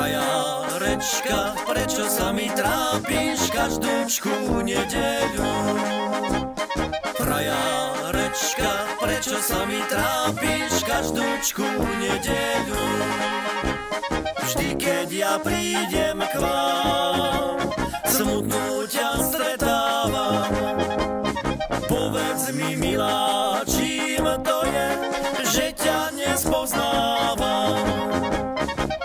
Frajarečka, prečo sa mi trápiš každúčku nedeľu? Frajarečka, prečo sa mi trápiš každúčku nedeľu? Vždy, keď ja prídem k vám, smutnú ťa stretávam. Povedz mi, milá, čím to je, že ťa nespoznávam.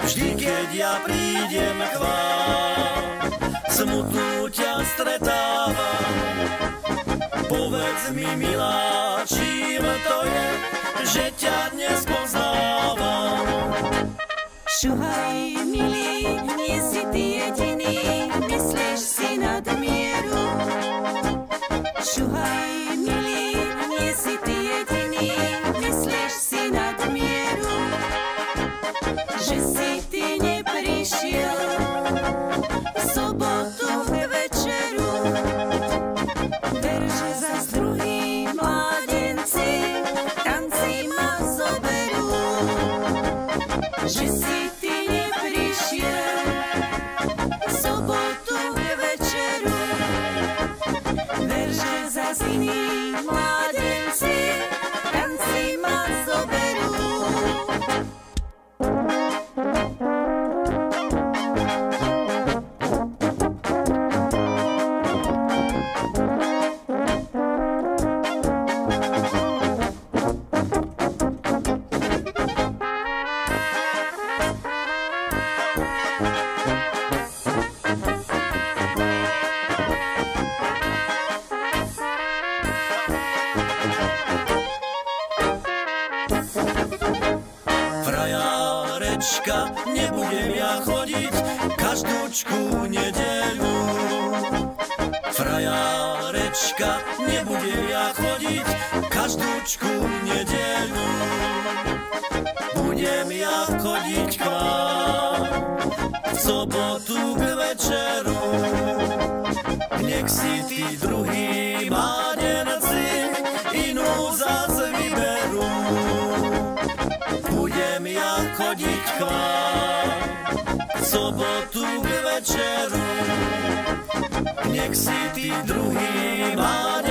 Vždy, keď ja prídem k vám, smutnú ťa stretávam. Povedz mi, milá, čím to je, že ťa nespoznávam. Šuhaj, milý, nie si ty jediný, myslíš si nadmieru. Šuhaj, milý, nie si ty jediný, myslíš si nadmieru. Že si ty neprišiel v sobotu k večeru. Ver, že zas druhý mládenci tanci ma zoberú. Že si ty neprišiel v sobotu k večeru. Ver, že zas iní mládenci tanci ma zoberú. Frajarečka, nebudem ja chodiť každúčku nedeľu. Frajarečka, nebudem ja chodiť každúčku nedeľu. Budem ja chodiť k vám v sobotu k večeru. Nech si tí druhí mládenci inú zase vyberú. Budem ja chodiť k vám v sobotu k večeru. Nech si tí druhí mládenci